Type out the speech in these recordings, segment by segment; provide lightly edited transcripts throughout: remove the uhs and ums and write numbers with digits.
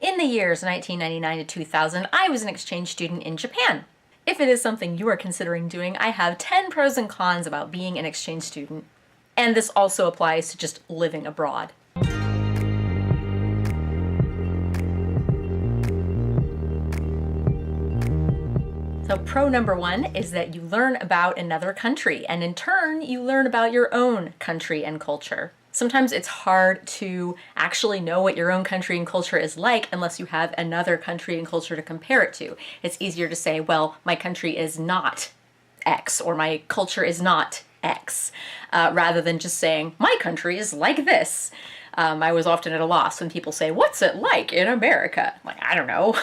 In the years 1999 to 2000, I was an exchange student in Japan. If it is something you are considering doing, I have 10 pros and cons about being an exchange student. And this also applies to just living abroad. So pro number one is that you learn about another country, and in turn, you learn about your own country and culture. Sometimes it's hard to actually know what your own country and culture is like unless you have another country and culture to compare it to. It's easier to say, well, my country is not X, or my culture is not X, rather than just saying, my country is like this. I was often at a loss when people say, what's it like in America? I'm like, I don't know.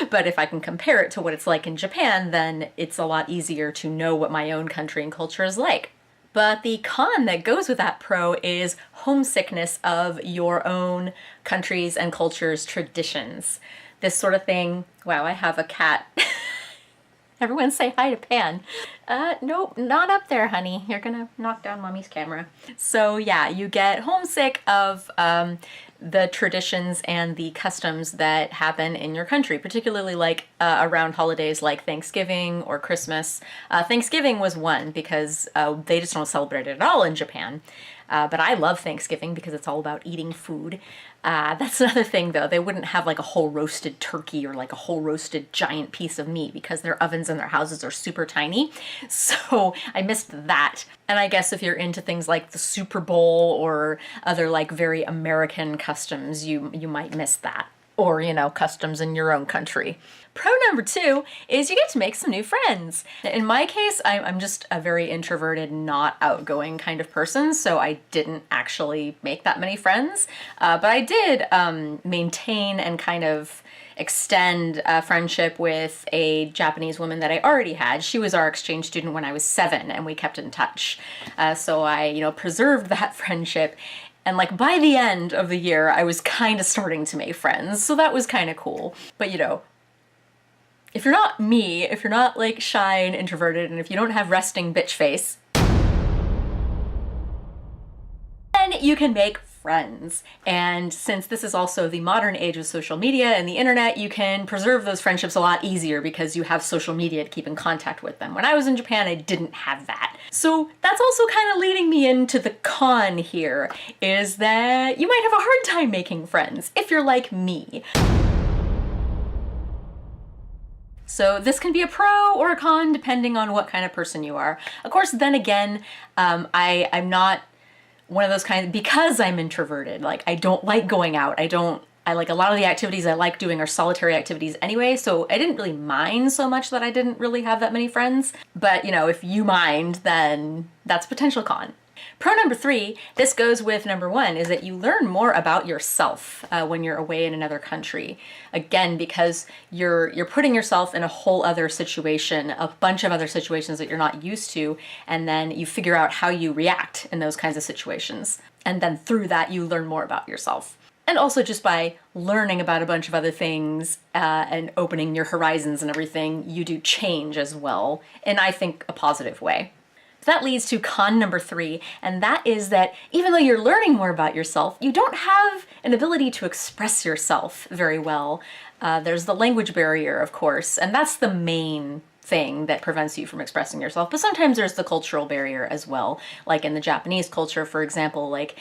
But if I can compare it to what it's like in Japan, then it's a lot easier to know what my own country and culture is like. But the con that goes with that pro is homesickness of your own country's and culture's traditions. This sort of thing, wow, I have a cat. Everyone say hi to Pan. Nope, not up there, honey. You're gonna knock down mommy's camera. So yeah, you get homesick of the traditions and the customs that happen in your country, particularly like around holidays like Thanksgiving or Christmas. Thanksgiving was one because they just don't celebrate it at all in Japan. But I love Thanksgiving because it's all about eating food. That's another thing though, they wouldn't have like a whole roasted turkey or like a whole roasted giant piece of meat because their ovens in their houses are super tiny. So I missed that. And I guess if you're into things like the Super Bowl or other like very American customs, you might miss that. Or, you know, customs in your own country. Pro number two is you get to make some new friends. In my case, I'm just a very introverted, not outgoing kind of person, so I didn't actually make that many friends. But I did maintain and kind of extend a friendship with a Japanese woman that I already had. She was our exchange student when I was 7, and we kept in touch. So I, you know, preserved that friendship. And like by the end of the year, I was kind of starting to make friends, so that was kind of cool. But you know, if you're not me, if you're not like shy and introverted, and if you don't have resting bitch face, then you can make friends. And since this is also the modern age of social media and the internet, you can preserve those friendships a lot easier because you have social media to keep in contact with them. When I was in Japan, I didn't have that. So that's also kind of leading me into the con here, is that you might have a hard time making friends if you're like me. So this can be a pro or a con depending on what kind of person you are. Of course, then again, I'm not one of those kinds, because I'm introverted, like I don't like going out. I like a lot of the activities I like doing are solitary activities anyway, so I didn't really mind so much that I didn't really have that many friends. But you know, if you mind, then that's a potential con. Pro number three, this goes with number one, is that you learn more about yourself when you're away in another country. Again, because you're putting yourself in a whole other situation, a bunch of other situations that you're not used to, and then you figure out how you react in those kinds of situations. And then through that, you learn more about yourself. And also just by learning about a bunch of other things and opening your horizons and everything, you do change as well, in I think a positive way. That leads to con number three, and that is that even though you're learning more about yourself, you don't have an ability to express yourself very well. There's the language barrier, of course, and that's the main thing that prevents you from expressing yourself. But sometimes there's the cultural barrier as well. Like in the Japanese culture, for example, like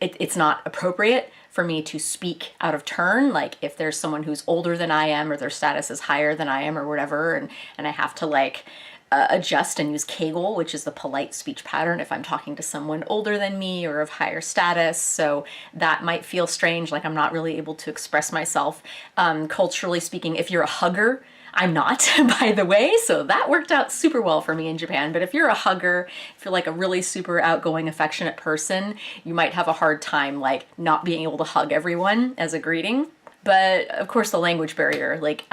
it's not appropriate for me to speak out of turn. Like if there's someone who's older than I am or their status is higher than I am or whatever, and I have to like adjust and use kegel, which is the polite speech pattern if I'm talking to someone older than me or of higher status. So that might feel strange, like I'm not really able to express myself. Culturally speaking, if you're a hugger, I'm not, by the way, so that worked out super well for me in Japan. But if you're a hugger, if you're like a really super outgoing, affectionate person, you might have a hard time like not being able to hug everyone as a greeting. But of course the language barrier, like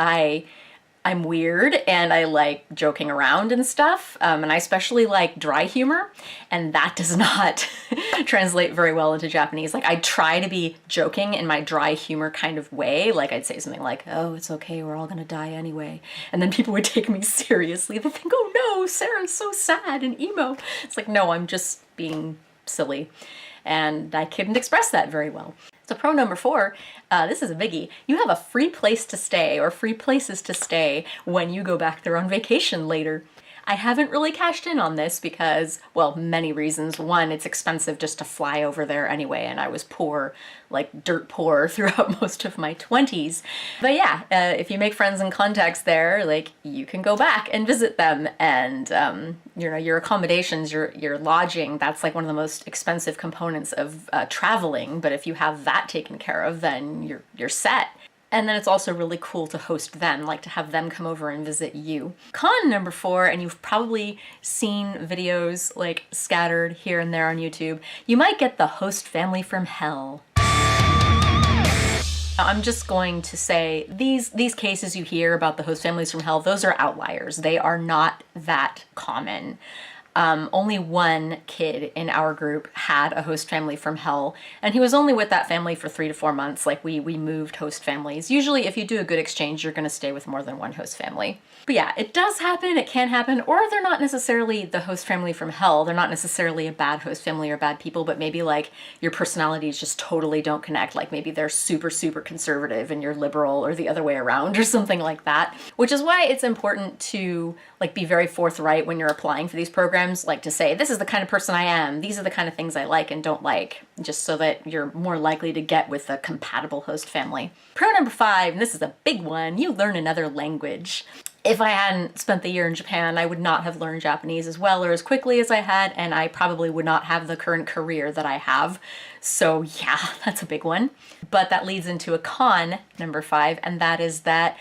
I'm weird and I like joking around and stuff, and I especially like dry humor, and that does not translate very well into Japanese. Like I try to be joking in my dry humor kind of way, like I'd say something like, oh, it's okay, we're all gonna die anyway, and then people would take me seriously. They think, oh no, Sarah's so sad and emo. It's like, no, I'm just being silly. and I couldn't express that very well. So pro number 4, this is a biggie. You have a free place to stay or free places to stay when you go back there on vacation later. I haven't really cashed in on this because, well, many reasons. One, it's expensive just to fly over there anyway, and I was poor, like dirt poor throughout most of my 20s. But yeah, if you make friends and contacts there, like you can go back and visit them, and you know, your accommodations, your lodging, that's like one of the most expensive components of traveling. But if you have that taken care of, then you're set. And then it's also really cool to host them, like to have them come over and visit you. Con number 4, and you've probably seen videos like scattered here and there on YouTube, you might get the host family from hell. I'm just going to say these cases you hear about the host families from hell, those are outliers. They are not that common. Only one kid in our group had a host family from hell, and he was only with that family for 3 to 4 months. Like we moved host families. Usually if you do a good exchange, you're going to stay with more than one host family. But yeah, it does happen, it can happen, or they're not necessarily the host family from hell. They're not necessarily a bad host family or bad people, but maybe like your personalities just totally don't connect. Like maybe they're super, super conservative and you're liberal, or the other way around, or something like that. Which is why it's important to like be very forthright when you're applying for these programs, like to say, this is the kind of person I am, these are the kind of things I like and don't like, just so that you're more likely to get with a compatible host family. Pro number 5, and this is a big one, you learn another language. If I hadn't spent the year in Japan, I would not have learned Japanese as well or as quickly as I had, and I probably would not have the current career that I have. So yeah, that's a big one. But that leads into a con, number 5, and that is that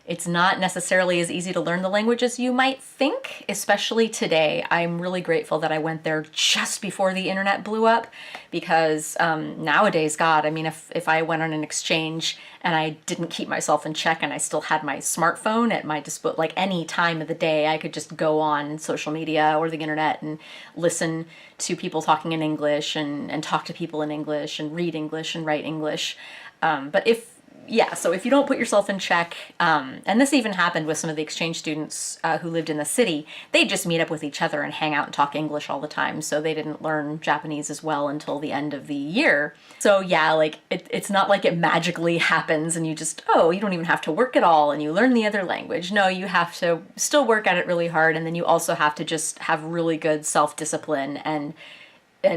it's not necessarily as easy to learn the language as you might think, especially today. I'm really grateful that I went there just before the internet blew up, because nowadays, God, I mean, if I went on an exchange and I didn't keep myself in check and I still had my smartphone at my disposal, like any time of the day, I could just go on social media or the internet and listen to people talking in English and talk to people in English and read English and write English. So if you don't put yourself in check, and this even happened with some of the exchange students who lived in the city, they'd just meet up with each other and hang out and talk English all the time, so they didn't learn Japanese as well until the end of the year. So yeah, like it's not like it magically happens and you just, you don't even have to work at all and you learn the other language. No, you have to still work at it really hard, and then you also have to just have really good self-discipline and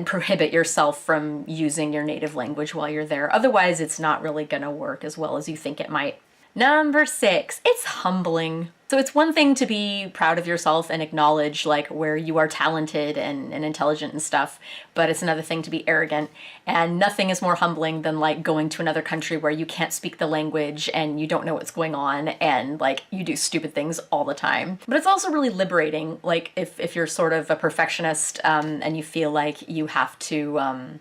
prohibit yourself from using your native language while you're there. Otherwise, it's not really gonna work as well as you think it might. Number 6, it's humbling. So it's one thing to be proud of yourself and acknowledge like where you are talented and intelligent and stuff, but it's another thing to be arrogant. And nothing is more humbling than like going to another country where you can't speak the language and you don't know what's going on and like you do stupid things all the time. But it's also really liberating, like if you're sort of a perfectionist and you feel like you have to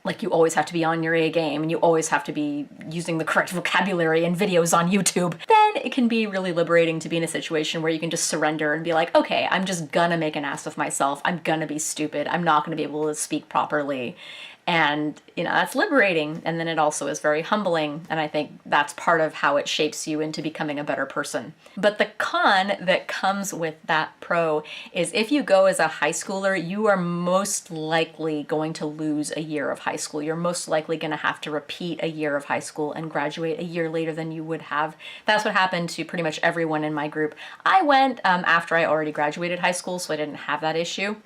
like you always have to be on your A game and you always have to be using the correct vocabulary and videos on YouTube, then it can be really liberating to be in a situation where you can just surrender and be like, okay, I'm just gonna make an ass of myself. I'm gonna be stupid. I'm not gonna be able to speak properly. And, you know, that's liberating. And then it also is very humbling. And I think that's part of how it shapes you into becoming a better person. But the con that comes with that pro is if you go as a high schooler, you are most likely going to lose a year of high school. You're most likely going to have to repeat a year of high school and graduate a year later than you would have. That's what happened to pretty much everyone in my group. I went after I already graduated high school, so I didn't have that issue.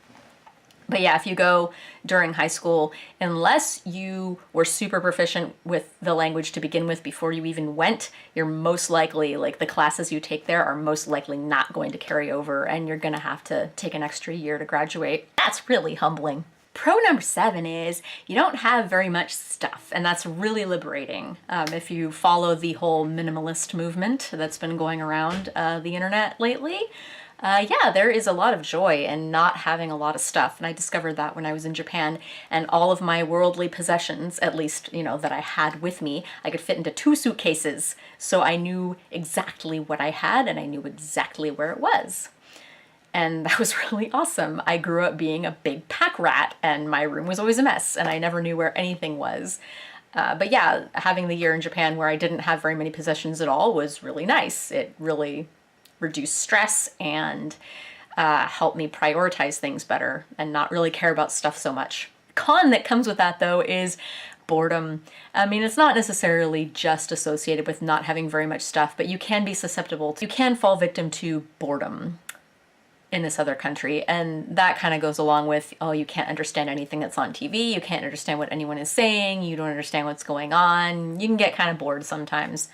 But yeah, if you go during high school, unless you were super proficient with the language to begin with before you even went, you're most likely, like the classes you take there are most likely not going to carry over and you're gonna have to take an extra year to graduate. That's really humbling. Pro number 7 is you don't have very much stuff, and that's really liberating. If you follow the whole minimalist movement that's been going around the internet lately, yeah, there is a lot of joy in not having a lot of stuff. And I discovered that when I was in Japan, and all of my worldly possessions, at least, you know, that I had with me, I could fit into 2 suitcases. So I knew exactly what I had and I knew exactly where it was. And that was really awesome. I grew up being a big pack rat and my room was always a mess and I never knew where anything was. But yeah, having the year in Japan where I didn't have very many possessions at all was really nice. It really reduce stress and help me prioritize things better and not really care about stuff so much. Con that comes with that though is boredom. I mean, it's not necessarily just associated with not having very much stuff, but you can be susceptible you can fall victim to boredom in this other country. And that kind of goes along with, oh, you can't understand anything that's on TV. You can't understand what anyone is saying. You don't understand what's going on. You can get kind of bored sometimes.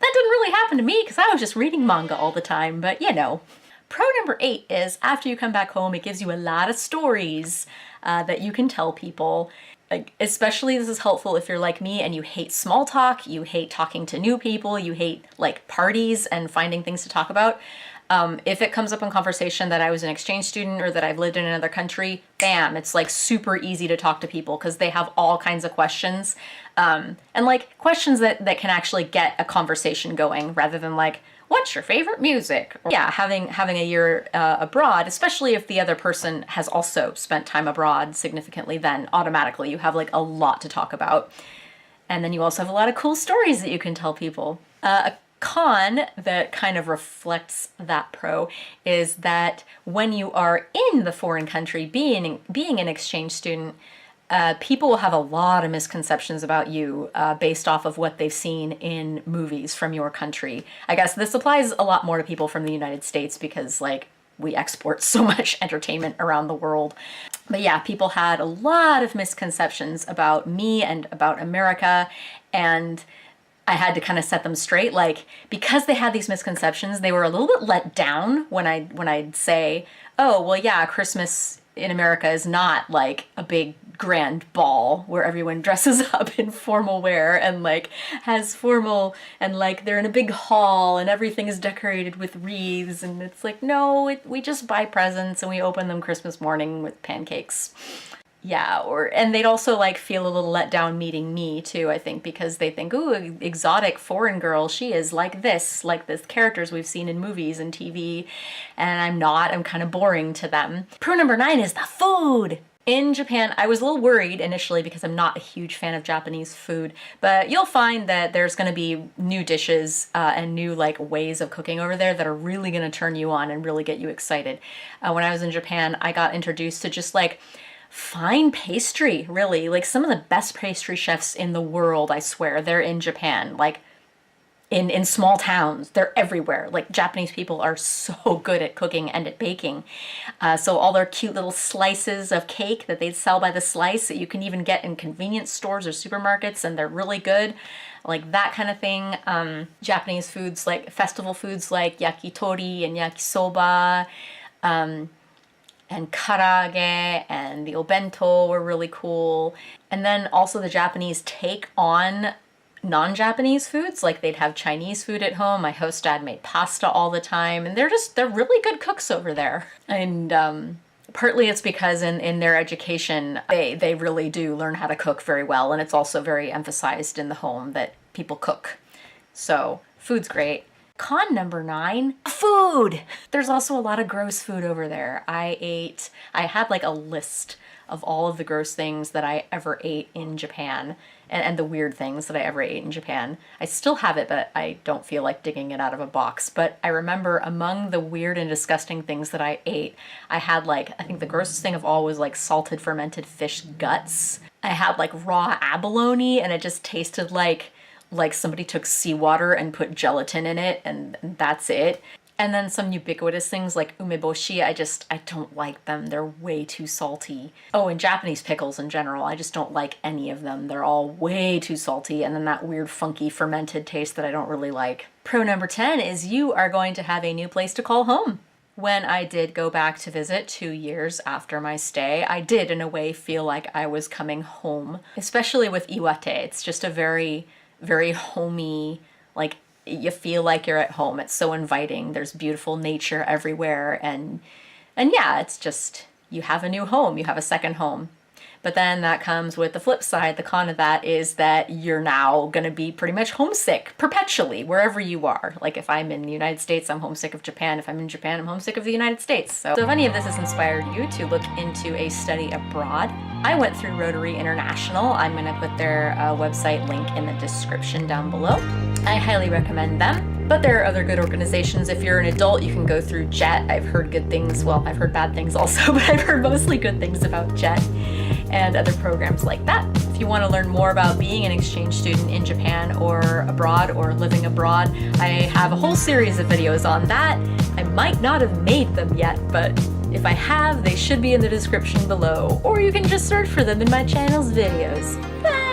That didn't really happen to me because I was just reading manga all the time, but you know. Pro number 8 is after you come back home, it gives you a lot of stories that you can tell people. Like, especially this is helpful if you're like me and you hate small talk, you hate talking to new people, you hate like parties and finding things to talk about. If it comes up in conversation that I was an exchange student or that I've lived in another country, bam, it's like super easy to talk to people because they have all kinds of questions. And like questions that can actually get a conversation going rather than like, what's your favorite music? Or, yeah, having a year abroad, especially if the other person has also spent time abroad significantly, then automatically you have like a lot to talk about. And then you also have a lot of cool stories that you can tell people. A con that kind of reflects that pro is that when you are in the foreign country, being an exchange student, people will have a lot of misconceptions about you based off of what they've seen in movies from your country. I guess this applies a lot more to people from the United States because like we export so much entertainment around the world. But yeah, people had a lot of misconceptions about me and about America, and I had to kind of set them straight. Like, because they had these misconceptions, they were a little bit let down when I'd say, oh, well, yeah, Christmas in America is not like a big grand ball where everyone dresses up in formal wear and like has formal and like they're in a big hall and everything is decorated with wreaths, and it's like, no, we just buy presents and we open them Christmas morning with pancakes. Yeah, and they'd also like feel a little let down meeting me too, I think, because they think, ooh, exotic foreign girl, she is like the characters we've seen in movies and TV, and I'm not, I'm kind of boring to them. Pro number 9 is the food. In Japan, I was a little worried initially because I'm not a huge fan of Japanese food, but you'll find that there's going to be new dishes and new like ways of cooking over there that are really going to turn you on and really get you excited. When I was in Japan, I got introduced to just like fine pastry, really. Like some of the best pastry chefs in the world, I swear, they're in Japan. Like in small towns, they're everywhere. Like Japanese people are so good at cooking and at baking. So all their cute little slices of cake that they sell by the slice that you can even get in convenience stores or supermarkets, and they're really good. Like that kind of thing. Japanese foods, like festival foods like yakitori and yakisoba, and karaage and the obento were really cool. And then also the Japanese take on non-Japanese foods, like they'd have Chinese food at home. My host dad made pasta all the time, and they're really good cooks over there. And partly it's because in their education, they really do learn how to cook very well, and it's also very emphasized in the home that people cook. So food's great. Con number 9, food. There's also a lot of gross food over there. I had like a list of all of the gross things that I ever ate in Japan and the weird things that I ever ate in Japan. I still have it, but I don't feel like digging it out of a box. But I remember among the weird and disgusting things that I ate, I had like, I think the grossest thing of all was like salted fermented fish guts. I had like raw abalone, and it just tasted like somebody took seawater and put gelatin in it, and that's it. And then some ubiquitous things like umeboshi, I don't like them. They're way too salty. Oh, and Japanese pickles in general, I just don't like any of them. They're all way too salty, and then that weird funky fermented taste that I don't really like. Pro number 10 is you are going to have a new place to call home. When I did go back to visit 2 years after my stay, I did in a way feel like I was coming home, especially with Iwate. It's just a very, very homey, like, you feel like you're at home. It's so inviting. There's beautiful nature everywhere. And yeah, it's just, you have a new home. You have a second home. But then that comes with the flip side. The con of that is that you're now going to be pretty much homesick perpetually, wherever you are. Like if I'm in the United States, I'm homesick of Japan. If I'm in Japan, I'm homesick of the United States. So if any of this has inspired you to look into a study abroad, I went through Rotary International. I'm going to put their website link in the description down below. I highly recommend them. But there are other good organizations. If you're an adult, you can go through JET. I've heard good things. Well, I've heard bad things also, but I've heard mostly good things about JET. and other programs like that. If you want to learn more about being an exchange student in Japan or abroad or living abroad, I have a whole series of videos on that. I might not have made them yet, but if I have, they should be in the description below, or you can just search for them in my channel's videos. Bye!